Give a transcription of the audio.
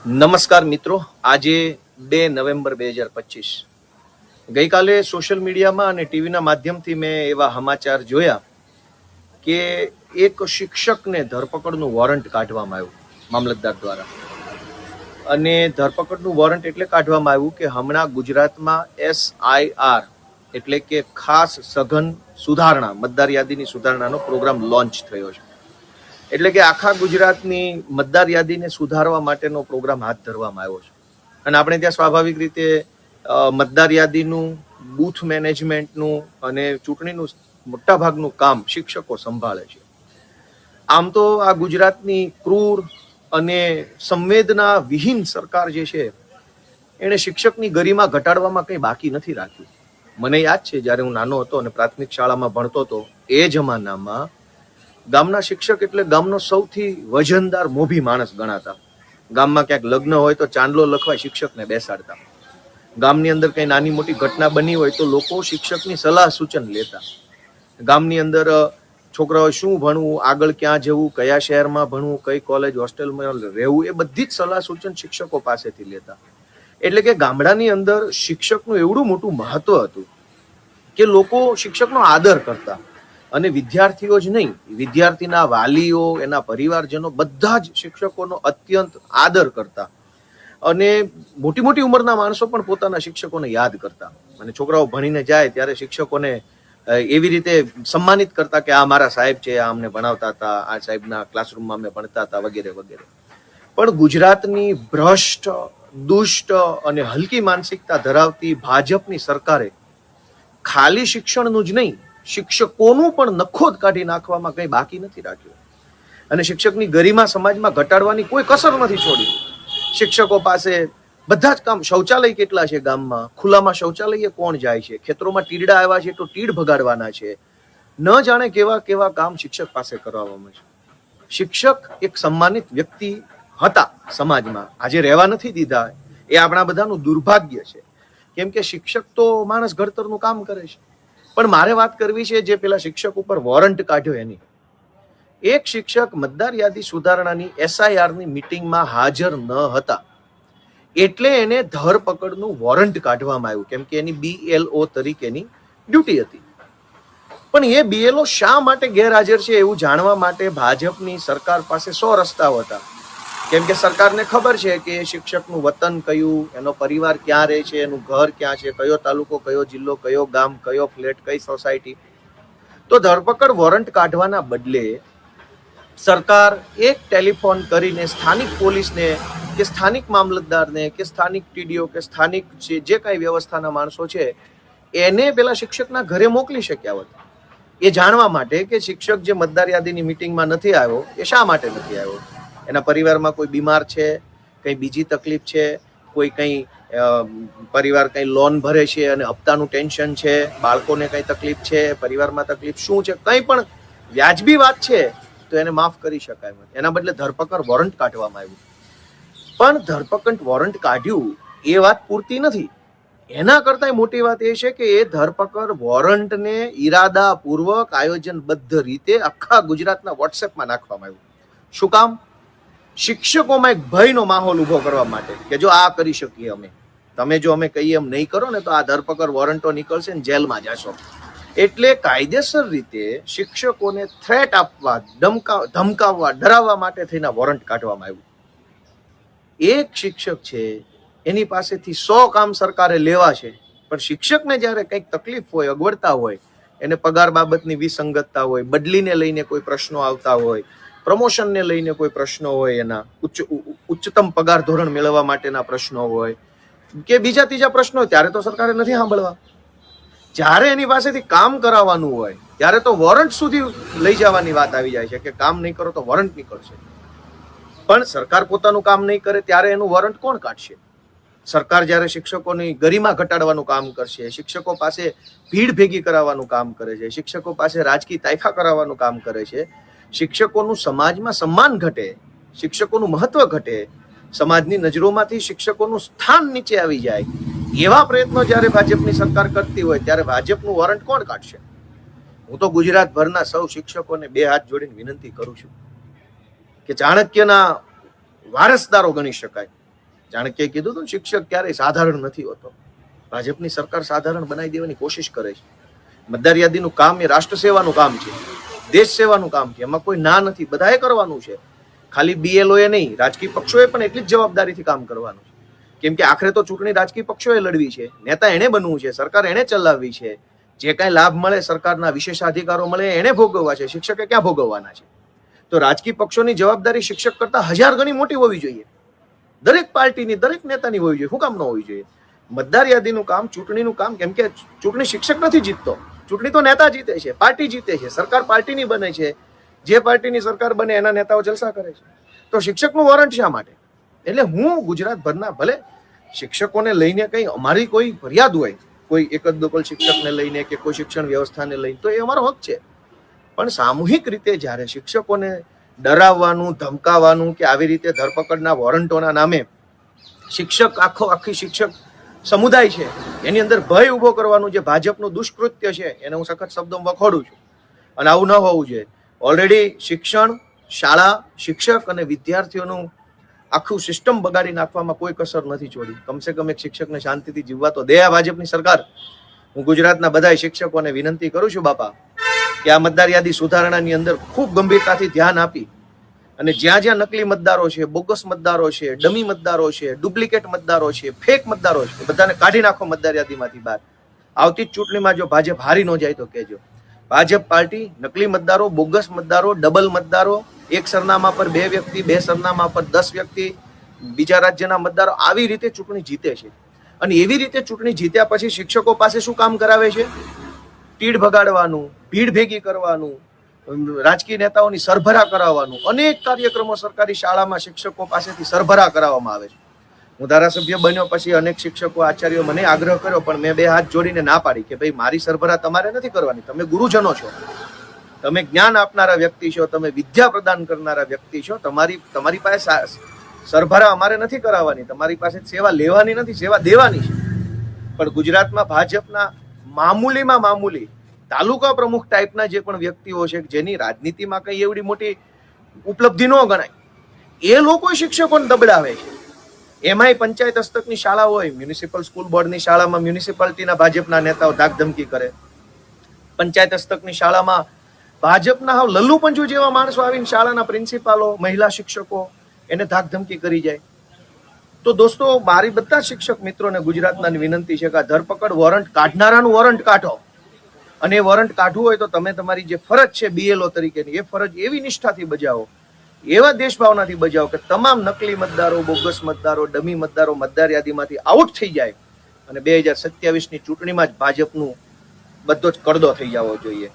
નમસ્કાર મિત્રો, આજે 2 નવેમ્બર 2025 ગઈકાલે સોશિયલ મીડિયામાં અને ટીવીના માધ્યમથી મેં એવા સમાચાર જોયા કે એક શિક્ષકને ધરપકડનું વોરંટ કાઢવામાં આવ્યું મામલતદાર દ્વારા. અને ધરપકડનું વોરંટ એટલે કાઢવામાં આવ્યું કે હમણાં ગુજરાતમાં SIR એટલે કે ખાસ સઘન સુધારણા, મતદાર યાદીની સુધારણાનો પ્રોગ્રામ લોન્ચ થયો છે. એટલે કે આખા ગુજરાતની મતદાર યાદીને સુધારવા માટેનો પ્રોગ્રામ હાથ ધરવામાં આવ્યો છે. અને આપણે ત્યાં સ્વાભાવિક રીતે મતદાર યાદીનું, બૂથ મેનેજમેન્ટનું અને ચૂંટણીનું મોટાભાગનું કામ શિક્ષકો સંભાળે છે. આમ તો આ ગુજરાતની ક્રૂર અને સંવેદના વિહીન સરકાર જે છે એણે શિક્ષકની ગરિમા ઘટાડવામાં કંઈ બાકી નથી રાખ્યું. મને યાદ છે જ્યારે હું નાનો હતો અને પ્રાથમિક શાળામાં ભણતો હતો, એ જમાનામાં ગામના શિક્ષક એટલે ગામનો સૌથી વજનદાર મોભી માણસ ગણાતા. ગામમાં ક્યાંક લગ્ન હોય તો ચાંદલો લખવા શિક્ષકને બેસાડતા. ગામની અંદર કઈ નાની મોટી ઘટના બની હોય તો લોકો શિક્ષકની સલાહ સૂચન લેતા. ગામની અંદર છોકરાઓ શું ભણવું, આગળ ક્યાં જવું, કયા શહેરમાં ભણવું, કઈ કોલેજ હોસ્ટેલમાં રહેવું, એ બધી જ સલાહ સૂચન શિક્ષકો પાસેથી લેતા. એટલે કે ગામડાની અંદર શિક્ષકનું એવડું મોટું મહત્વ હતું કે લોકો શિક્ષકનો આદર કરતા. અને વિદ્યાર્થીઓ જ નહીં, વિદ્યાર્થીના વાલીઓ, એના પરિવારજનો બધા જ શિક્ષકોનો અત્યંત આદર કરતા. અને મોટી મોટી ઉંમરના માણસો પણ પોતાના શિક્ષકોને યાદ કરતા. અને છોકરાઓ ભણીને જાય ત્યારે શિક્ષકોને એવી રીતે સન્માનિત કરતા કે આ મારા સાહેબ છે, આ અમને ભણાવતા હતા, આ સાહેબના ક્લાસરૂમમાં અમે ભણતા હતા, વગેરે વગેરે. પણ ગુજરાતની ભ્રષ્ટ, દુષ્ટ અને હલકી માનસિકતા ધરાવતી ભાજપની સરકારે ખાલી શિક્ષણનું જ નહીં, શિક્ષકોનું પણ નખોદ કાઢી નાખવામાં કંઈ બાકી નથી રાખ્યું. અને શિક્ષકની ગરિમા સમાજમાં ઘટાડવાની કોઈ કસર નથી છોડી. શિક્ષકો પાસે બધા જ કામ, શૌચાલય કેટલા છે ગામમાં, ખુલ્લામાં શૌચાલય કોણ જાય છે, ખેતરોમાં તીડડા આવ્યા છે તો તીડ ભગાડવાના છે, ન જાણે કેવા કેવા કામ શિક્ષક પાસે કરવામાં છે. શિક્ષક એક સન્માનિત વ્યક્તિ હતા સમાજમાં, આજે રહેવા નથી દીધા. એ આપણા બધાનું દુર્ભાગ્ય છે. કેમ કે શિક્ષક તો માણસ ઘડતરનું કામ કરે છે. પણ મારે વાત કરવી છે જે પેલા શિક્ષક ઉપર વોરંટ કાઢ્યો એની. એક શિક્ષક મતદાર યાદી સુધારણાની SIR ની મીટિંગમાં હાજર ન હતા એટલે એને ધરપકડનું વોરંટ કાઢવામાં આવ્યું, કેમ કે એની BLO તરીકેની ડ્યુટી હતી. પણ એ BLO શા માટે ગેરહાજર છે એવું જાણવા માટે ભાજપની સરકાર પાસે 100 રસ્તાઓ હતા. કેમ કે સરકારને ખબર છે કે શિક્ષકનું વતન કયું, એનો પરિવાર ક્યાં રહે છે, એનું ઘર ક્યાં છે, કયો તાલુકો, કયો જિલ્લો, કયો ગામ, કયો ફ્લેટ, કઈ સોસાયટી. તો ધરપકડ વોરંટ કાઢવાના બદલે સરકાર એક ટેલિફોન કરીને સ્થાનિક પોલીસને કે સ્થાનિક મામલતદારને કે સ્થાનિક TDO કે સ્થાનિક જે કાંઈ વ્યવસ્થાના માણસો છે એને પેલા શિક્ષકના ઘરે મોકલી શક્યા હોત, એ જાણવા માટે કે શિક્ષક જે મતદાર યાદીની મીટિંગમાં નથી આવ્યો એ શા માટે નથી આવ્યો. એના પરિવારમાં કોઈ બીમાર છે, કંઈ બીજી તકલીફ છે, કોઈ કંઈ પરિવાર કંઈ લોન ભરે છે અને હપ્તાનું ટેન્શન છે, બાળકોને કંઈ તકલીફ છે, પરિવારમાં તકલીફ શું છે, કંઈ પણ વ્યાજબી વાત છે તો એને માફ કરી શકાય. એના બદલે ધરપકડ વોરંટ કાઢવામાં આવ્યું. પણ ધરપકડ વોરંટ કાઢ્યું એ વાત પૂરતી નથી. એના કરતાં મોટી વાત એ છે કે એ ધરપકડ વોરંટને ઈરાદાપૂર્વક, આયોજનબદ્ધ રીતે આખા ગુજરાતના WhatsAppમાં નાખવામાં આવ્યું. શું કામ? શિક્ષકોમાં એક ભયનો માહોલ ઉભો કરવા માટે કે જો આ કરી શકીએ અમે, તમે જો અમે કહીએ એમ નહીં કરો ને તો આ ધરપકડ વોરંટો નીકળશે ને જેલમાં જશો. એટલે કાયદેસર રીતે શિક્ષકોને થ્રેટ આપવા, ધમકાવવા, ડરાવવા માટે થઈને વોરંટ કાઢવામાં આવ્યું. એક શિક્ષક છે એની પાસેથી 100 કામ સરકારે લેવા છે, પણ શિક્ષકને જ્યારે કંઈક તકલીફ હોય, અગવડતા હોય, એને પગાર બાબતની વિસંગતતા હોય, બદલીને લઈને કોઈ પ્રશ્નો આવતા હોય, પ્રમોશનને લઈને કોઈ પ્રશ્નો હોય, એના ઉચ્ચતમ પગાર ધોરણ મેળવવા માટેના પ્રશ્નો હોય કે બીજા ત્રીજા પ્રશ્નો હોય, ત્યારે તો સરકારે નથી સાંભળવા. જ્યારે એની પાસેથી કામ કરાવવાનું હોય ત્યારે તો વોરંટ સુધી લઈ જવાની વાત આવી જાય છે કે કામ નહીં કરો તો વોરંટ નીકળશે. પણ સરકાર પોતાનું કામ નહીં કરે ત્યારે એનું વોરંટ કોણ કાઢશે? સરકાર જ્યારે શિક્ષકોની ગરિમા ઘટાડવાનું કામ કરશે, શિક્ષકો પાસે ભીડ ભેગી કરાવવાનું કામ કરે છે, શિક્ષકો પાસે રાજકીય તાઇફા કરાવવાનું કામ કરે છે, શિક્ષકોનું સમાજમાં સન્માન ઘટે, શિક્ષકોનું મહત્વ ઘટે, સમાજની નજરોમાંથી શિક્ષકોનું સ્થાન નીચે આવી જાય, એવા પ્રયત્નો જ્યારે ભાજપની સરકાર કરતી હોય ત્યારે ભાજપનું વોરંટ કોણ કાઢશે? હું તો ગુજરાતભરના સૌ શિક્ષકોને 2 હાથ જોડીને વિનંતી કરું છું કે ચાણક્યના વારસદારો ગણી શકાય ચાણક્યએ કીધું હતું, શિક્ષક ક્યારેય સાધારણ નથી હોતો. ભાજપની સરકાર સાધારણ બનાવી દેવાની કોશિશ કરે છે. મતદાર યાદીનું કામ એ રાષ્ટ્ર સેવાનું કામ છે, દેશ સેવાનું કામ છે. એમાં કોઈ ના નથી, બધાએ કરવાનું છે. ખાલી BLOએ નહીં, રાજકીય પક્ષોએ પણ એટલી જ જવાબદારીથી કામ કરવાનું છે. કેમ કે આખરે તો ચૂંટણી રાજકીય પક્ષોએ લડવી છે, નેતા એને બનવું છે, સરકાર એને ચલાવવી છે. જે કાંઈ લાભ મળે, સરકારના વિશેષાધિકારો મળે, એને ભોગવવા છે. શિક્ષકે ક્યાં ભોગવવાના છે? તો રાજકીય પક્ષોની જવાબદારી શિક્ષક કરતા 1000 ગણી મોટી હોવી જોઈએ. દરેક પાર્ટીની, દરેક નેતાની હોવી જોઈએ. શું કામ ન હોવી જોઈએ? મતદાર યાદીનું કામ, ચૂંટણીનું કામ, કેમ કે ચૂંટણી શિક્ષક નથી જીતતો, ચૂંટણી તો નેતા જીતે છે, પાર્ટી જીતે છે, સરકાર પાર્ટીની બને છે. જે પાર્ટીની સરકાર બને એના નેતાઓ જલસા કરે છે. તો શિક્ષકનું વોરંટ શા માટે? એટલે હું ગુજરાતભરના, ભલે શિક્ષકોને લઈને કંઈ અમારી કોઈ ફરિયાદ હોય, કોઈ એકલ શિક્ષકને લઈને કે કોઈ શિક્ષણ વ્યવસ્થાને લઈને, તો એ અમારો હક છે. પણ સામૂહિક રીતે જ્યારે શિક્ષકોને ડરાવવાનું, ધમકાવવાનું કે આવી રીતે ધરપકડના વોરંટોના નામે આખી શિક્ષક સમુદાય છે એની અંદર ભય ઉભો કરવાનું જે ભાજપનું દુષ્કૃત્ય છે, એને હું સખત શબ્દોમાં વખોડું છું. અને આવું ન હોવું જોઈએ. ઓલરેડી શિક્ષણ, શાળા, શિક્ષક અને વિદ્યાર્થીઓનું આખું સિસ્ટમ બગાડી નાખવામાં કોઈ કસર નથી છોડી. કમસે કમ એક શિક્ષકને શાંતિથી જીવવા તો દે આ ભાજપની સરકાર. હું ગુજરાતના બધા શિક્ષકોને વિનંતી કરું છું બાપા, કે આ મતદાર યાદી સુધારણાની અંદર ખૂબ ગંભીરતાથી ધ્યાન આપી અને જ્યાં જ્યાં નકલી મતદારો છે, બોગસ મતદારો છે, ડમી મતદારો છે, ડુપ્લિકેટ મતદારો છે, ફેક મતદારો છે, બધાને કાઢી નાખો મતદાર યાદીમાંથી બહાર. આવતી જ ચૂંટણીમાં જો ભાજપ હારી ન જાય તો કહેજો. ભાજપ પાર્ટી નકલી મતદારો, બોગસ મતદારો, ડબલ મતદારો, એક સરનામા પર 2 વ્યક્તિ, 2 સરનામા પર 10 વ્યક્તિ, બીજા રાજ્યના મતદારો, આવી રીતે ચૂંટણી જીતે છે. અને એવી રીતે ચૂંટણી જીત્યા પછી શિક્ષકો પાસે શું કામ કરાવે છે? તીડ ભગાડવાનું, ભીડ ભેગી કરવાનું, રાજકીય નેતાઓની સરભરા કરાવવાનું. અનેક કાર્યક્રમો સરકારી શાળામાં શિક્ષકો પાસેથી સરભરા કરાવવામાં આવે છે. હું ધારાસભ્ય બન્યો પછી અનેક શિક્ષકો, આચાર્યો મને આગ્રહ કર્યો, પણ મેં 2 હાથ જોડીને ના પાડી કે ભાઈ મારી સરભરા તમારે નથી કરવાની. તમે ગુરુજનો છો, તમે જ્ઞાન આપનારા વ્યક્તિ છો, તમે વિદ્યા પ્રદાન કરનારા વ્યક્તિ છો. તમારી પાસે સરભરા અમારે નથી કરાવવાની, તમારી પાસે સેવા લેવાની નથી, સેવા દેવાની છે. પણ ગુજરાતમાં ભાજપના મામૂલીમાં મામૂલી તાલુકા પ્રમુખ ટાઈપના જે પણ વ્યક્તિઓ છે, જેની રાજનીતિમાં કઈ એવડી મોટી ઉપલબ્ધિ ન ગણાય, એ લોકો શિક્ષકોને દબડાવે છે. એમાંય પંચાયત હસ્તકની શાળા હોય, મ્યુનિસિપલ સ્કૂલ બોર્ડની શાળામાં મ્યુનિસિપાલિટીના ભાજપના નેતાઓ ધાકધમકી કરે. પંચાયત હસ્તકની શાળામાં ભાજપના હાવ લલ્લુ પંજુ જેવા માણસો આવીને શાળાના પ્રિન્સિપાલો, મહિલા શિક્ષકો એને ધાકધમકી કરી જાય. તો દોસ્તો, મારી બધા શિક્ષક મિત્રોને ગુજરાતના વિનંતી છે કે આ ધરપકડ વોરંટ કાઢનારાનું વોરંટ કાઢો. અને એ વોરંટ કાઢવું હોય તો તમે તમારી જે ફરજ છે BLO તરીકેની, એ ફરજ એવી નિષ્ઠાથી બજાવો, એવા દેશભાવનાથી બજાવો કે તમામ નકલી મતદારો, બોગસ મતદારો, ડમી મતદારો મતદાર યાદીમાંથી આઉટ થઈ જાય અને 2027ની ચૂંટણીમાં જ ભાજપનું બધો જ કડદો થઈ જવો જોઈએ.